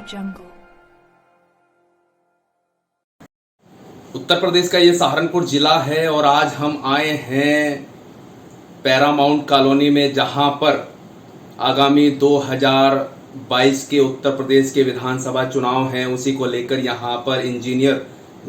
jungle. Uttar Pradesh का ये सहारनपुर जिला है और आज हम आए हैं पैरामाउंट कॉलोनी में, जहां पर आगामी 2022 के उत्तर प्रदेश के विधानसभा चुनाव हैं। उसी को लेकर यहां पर इंजीनियर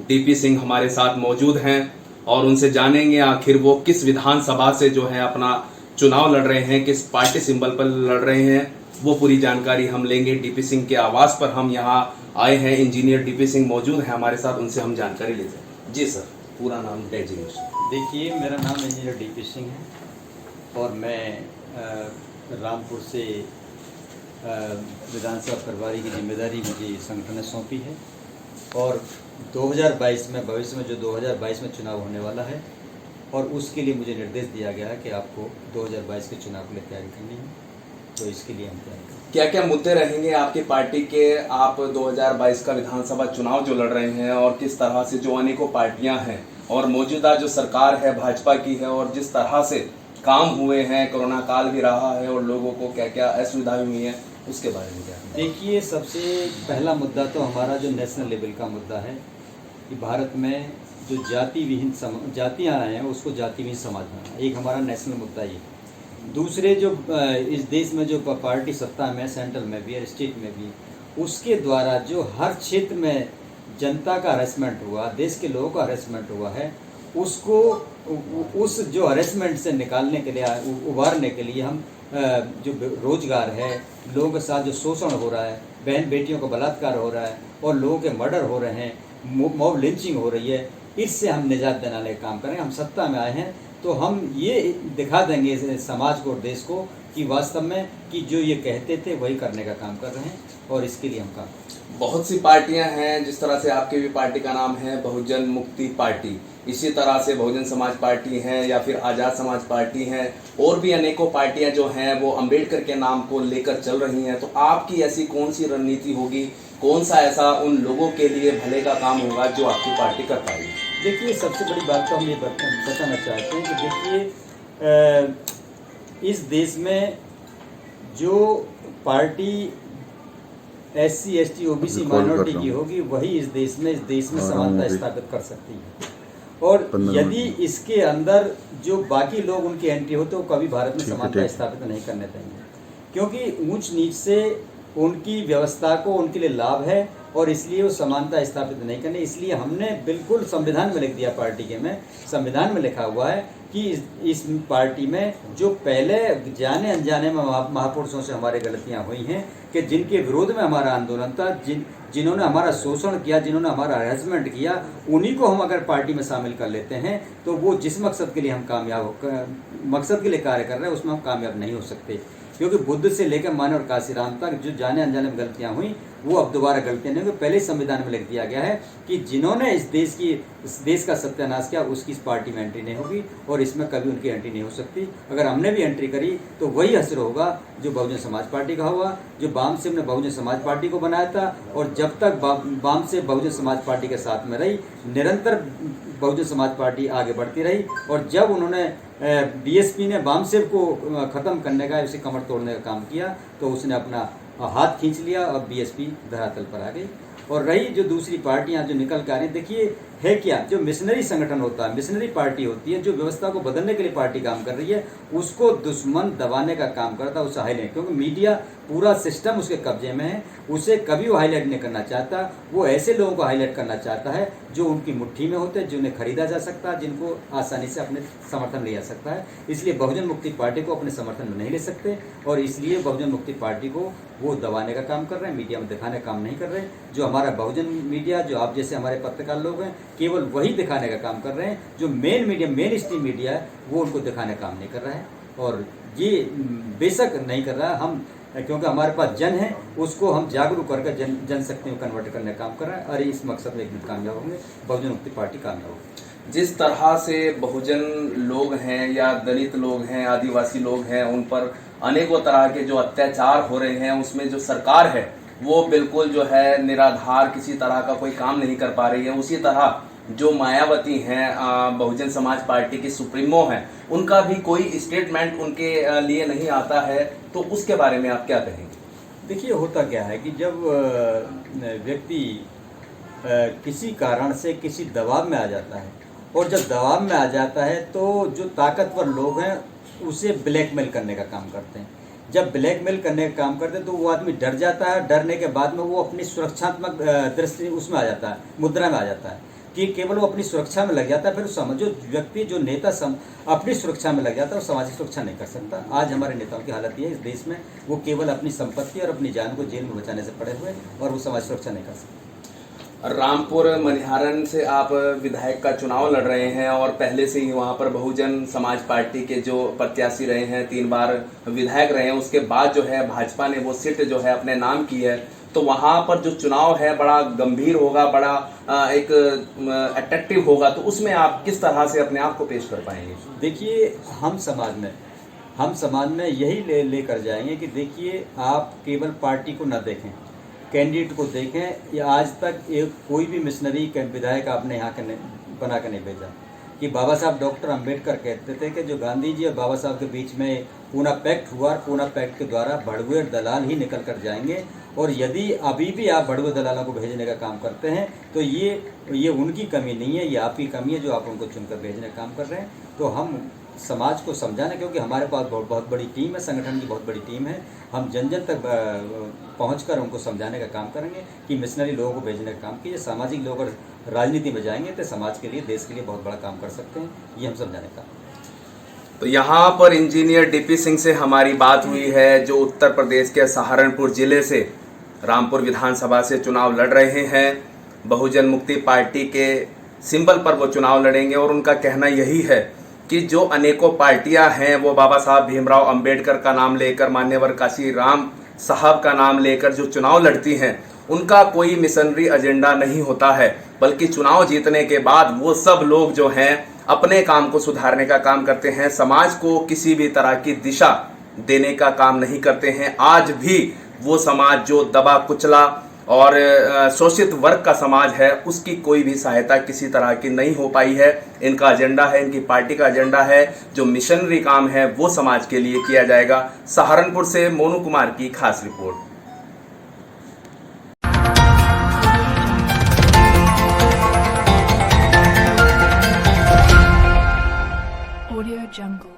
डीपी सिंह हमारे साथ मौजूद हैं और उनसे जानेंगे आखिर वो किस विधानसभा से जो है अपना चुनाव लड़ रहे हैं, किस पार्टी सिंबल पर लड़ रहे हैं, वो पूरी जानकारी हम लेंगे। डीपी सिंह के आवास पर हम यहाँ आए हैं, इंजीनियर डीपी सिंह मौजूद हैं हमारे साथ, उनसे हम जानकारी लेते हैं। जी सर, पूरा नाम डेजिग्नेशन। देखिए, मेरा नाम इंजीनियर डीपी सिंह है और मैं रामपुर से विधानसभा प्रभारी की जिम्मेदारी मुझे संगठन ने सौंपी है और 2022 में भविष्य में जो 2022 में चुनाव होने वाला है और उसके लिए मुझे निर्देश दिया गया है कि आपको 2022 के चुनाव के लिए तैयारी करनी है, तो इसके लिए हम तैयारी करें। क्या क्या मुद्दे रहेंगे आपकी पार्टी के? आप 2022 का विधानसभा चुनाव जो लड़ रहे हैं और किस तरह से जो अनेकों पार्टियां हैं और मौजूदा जो सरकार है भाजपा की है और जिस तरह से काम हुए हैं, कोरोना काल भी रहा है और लोगों को क्या क्या असुविधाएं हुई हैं, उसके बारे में क्या? देखिए, सबसे पहला मुद्दा तो हमारा जो नेशनल लेवल का मुद्दा है कि भारत में जो जाति विहीन जातियाँ हैं उसको जाति विहीन समाज बनाना, एक हमारा नेशनल मुद्दा ये। दूसरे जो इस देश में जो पार्टी सत्ता में, सेंट्रल में भी और स्टेट में भी, उसके द्वारा जो हर क्षेत्र में जनता का हरेसमेंट हुआ, देश के लोगों का हरेसमेंट हुआ है, उसको उस जो हरेसमेंट से निकालने के लिए, उभारने के लिए हम जो रोजगार है, लोगों के साथ जो शोषण हो रहा है, बहन बेटियों का बलात्कार हो रहा है और लोगों के मर्डर हो रहे हैं, मॉब लिंचिंग हो रही है, इससे हम निजात दिलाने का काम करें। हम सत्ता में आए हैं तो हम ये दिखा देंगे समाज को और देश को कि वास्तव में कि जो ये कहते थे वही करने का काम कर रहे हैं और इसके लिए हम काम। बहुत सी पार्टियां हैं, जिस तरह से आपकी भी पार्टी का नाम है बहुजन मुक्ति पार्टी, इसी तरह से बहुजन समाज पार्टी है या फिर आज़ाद समाज पार्टी है, और भी अनेकों पार्टियां जो हैं वो अंबेडकर के नाम को लेकर चल रही हैं। तो आपकी ऐसी कौन सी रणनीति होगी, कौन सा ऐसा उन लोगों के लिए भले का काम होगा जो आपकी पार्टी कर पाएगी? देखिए, सबसे बड़ी बात तो हम ये बताना चाहते हैं कि देखिए, इस देश में जो party SC ST OBC minority की होगी वही इस देश में समानता स्थापित कर सकती है। और यदि इसके अंदर जो बाकी लोग उनकी एंट्री हो तो कभी भारत में समानता स्थापित नहीं करने देंगे, क्योंकि ऊंच नीच से उनकी व्यवस्था को उनके लिए लाभ है और इसलिए वो समानता स्थापित नहीं करने। इसलिए हमने बिल्कुल संविधान में लिख दिया, पार्टी के में संविधान में लिखा हुआ है कि इस पार्टी में जो पहले जाने अनजाने में महापुरुषों से हमारे गलतियां हुई हैं कि जिनके विरोध में हमारा आंदोलन था, जिन्होंने हमारा शोषण किया, जिन्होंने हमारा हरेसमेंट किया, उन्हीं को हम अगर पार्टी में शामिल कर लेते हैं तो वो जिस मकसद के लिए हम मकसद के लिए कार्य कर रहे हैं उसमें हम कामयाब नहीं हो सकते। क्योंकि बुद्ध से लेकर मान और काशीराम तक जो जाने अनजाने में गलतियां हुई वो अब दोबारा गलतियां नहीं होंगी। पहले ही संविधान में लिख दिया गया है कि जिन्होंने इस देश का सत्यानाश किया उसकी इस पार्टी में एंट्री नहीं होगी और इसमें कभी उनकी एंट्री नहीं हो सकती। अगर हमने भी एंट्री करी तो वही असर होगा जो बहुजन समाज पार्टी का हुआ, जो बाम सिंह ने बहुजन समाज पार्टी को बनाया था और जब तक बाम से बहुजन समाज पार्टी के साथ में रही, निरंतर बहुजन समाज पार्टी आगे बढ़ती रही और जब उन्होंने BSP ने बामसेव को ख़त्म करने का, उसे कमर तोड़ने का काम किया तो उसने अपना हाथ खींच लिया और BSP धरातल पर आ गई। और रही जो दूसरी पार्टियां जो निकल कर आ रही, देखिए है क्या, जो मिशनरी संगठन होता है, मिशनरी पार्टी होती है, जो व्यवस्था को बदलने के लिए पार्टी काम कर रही है, उसको दुश्मन दबाने का काम करता है, उसे हाईलाइट, क्योंकि मीडिया पूरा सिस्टम उसके कब्जे में है, उसे कभी वो हाईलाइट नहीं करना चाहता। वो ऐसे लोगों को हाईलाइट करना चाहता है जो उनकी मुट्ठी में होते हैं, जिन्हें खरीदा जा सकता है, जिनको आसानी से अपने समर्थन लिया जा सकता है। इसलिए बहुजन मुक्ति पार्टी को अपने समर्थन में नहीं ले सकते और इसलिए बहुजन मुक्ति पार्टी को वो दबाने का काम कर रहे हैं, मीडिया में दिखाने का काम नहीं कर रहे। जो हमारा बहुजन मीडिया, जो आप जैसे हमारे पत्रकार लोग हैं, केवल वही दिखाने का काम कर रहे हैं। जो main media, main stream media है, वो उनको दिखाने का काम नहीं कर रहा है और ये बेशक नहीं कर रहा है। हम, क्योंकि हमारे पास जन है, उसको हम जागरूक करके जनशक्ति में कन्वर्ट करने का काम कर रहे हैं और इस मकसद में एक दिन कामयाब होंगे, बहुजन मुक्ति पार्टी कामयाब होगी। जिस तरह से बहुजन लोग हैं या दलित लोग हैं, आदिवासी लोग हैं, उन पर अनेकों तरह के जो अत्याचार हो रहे हैं, उसमें जो सरकार है वो बिल्कुल जो है निराधार, किसी तरह का कोई काम नहीं कर पा रही है। उसी तरह जो मायावती हैं, बहुजन समाज पार्टी की सुप्रीमो हैं, उनका भी कोई स्टेटमेंट उनके लिए नहीं आता है, तो उसके बारे में आप क्या कहेंगे? देखिए होता क्या है कि जब व्यक्ति किसी कारण से किसी दबाव में आ जाता है, और जब दबाव में आ जाता है तो जो ताकतवर लोग हैं उसे ब्लैकमेल करने का काम करते हैं। जब ब्लैकमेल करने का काम करते हैं तो वो आदमी डर जाता है, डरने के बाद में वो अपनी सुरक्षात्मक दृष्टि उसमें आ जाता है, मुद्रा में आ जाता है कि केवल वो अपनी सुरक्षा में लग जाता है। फिर समझ जो व्यक्ति जो नेता अपनी सुरक्षा में लग जाता है वो सामाजिक सुरक्षा नहीं कर सकता। आज हमारे नेताओं की हालत ये है इस देश में, वो केवल अपनी संपत्ति और अपनी जान को जेल में बचाने से पड़े हुए और वो समाज सुरक्षा नहीं कर सकते। रामपुर मनिहारन से आप विधायक का चुनाव लड़ रहे हैं और पहले से ही वहां पर बहुजन समाज पार्टी के जो प्रत्याशी रहे हैं, 3 बार विधायक रहे हैं, उसके बाद जो है भाजपा ने वो सीट जो है अपने नाम की है, तो वहां पर जो चुनाव है बड़ा गंभीर होगा, बड़ा एक अट्रैक्टिव होगा, तो उसमें आप किस तरह से अपने आप को पेश कर पाएंगे? देखिए हम समाज में यही लेकर जाएंगे कि देखिए आप केवल पार्टी को न देखें, कैंडिडेट को देखें। या आज तक कोई भी मिशनरी विधायक आपने यहाँ बना के नहीं भेजा कि बाबा साहब डॉक्टर अंबेडकर कहते थे कि जो गांधी जी और बाबा साहब के बीच में पूना पैक्ट हुआ, पूना पैक्ट के द्वारा भड़वे दलाल ही निकल कर जाएंगे। और यदि अभी भी आप भड़वे दलालों को भेजने का काम करते हैं तो ये उनकी कमी नहीं है, ये आपकी कमी है जो आप उनको चुनकर भेजने का काम कर रहे हैं। तो हम समाज को समझाना, क्योंकि हमारे पास बहुत बड़ी टीम है, संगठन की बहुत बड़ी टीम है, हम जन जन तक पहुंचकर उनको समझाने का काम करेंगे कि मिशनरी लोगों को भेजने का काम कीजिए। सामाजिक लोग अगर राजनीति में जाएंगे तो समाज के लिए, देश के लिए बहुत बड़ा काम कर सकते हैं, ये हम समझाने का। तो यहाँ पर इंजीनियर डीपी सिंह से हमारी बात हुई है, जो उत्तर प्रदेश के सहारनपुर जिले से रामपुर विधानसभा से चुनाव लड़ रहे हैं। बहुजन मुक्ति पार्टी के सिंबल पर वो चुनाव लड़ेंगे और उनका कहना यही है कि जो अनेकों पार्टियां हैं वो बाबा साहब भीमराव अंबेडकर का नाम लेकर, मान्यवर काशी राम साहब का नाम लेकर जो चुनाव लड़ती हैं, उनका कोई मिशनरी एजेंडा नहीं होता है, बल्कि चुनाव जीतने के बाद वो सब लोग जो हैं अपने काम को सुधारने का काम करते हैं, समाज को किसी भी तरह की दिशा देने का काम नहीं करते हैं। आज भी वो समाज जो दबा कुचला और शोषित वर्ग का समाज है, उसकी कोई भी सहायता किसी तरह की नहीं हो पाई है। इनका एजेंडा है, इनकी पार्टी का एजेंडा है, जो मिशनरी काम है वो समाज के लिए किया जाएगा। सहारनपुर से मोनू कुमार की खास रिपोर्ट। Audio Jungle।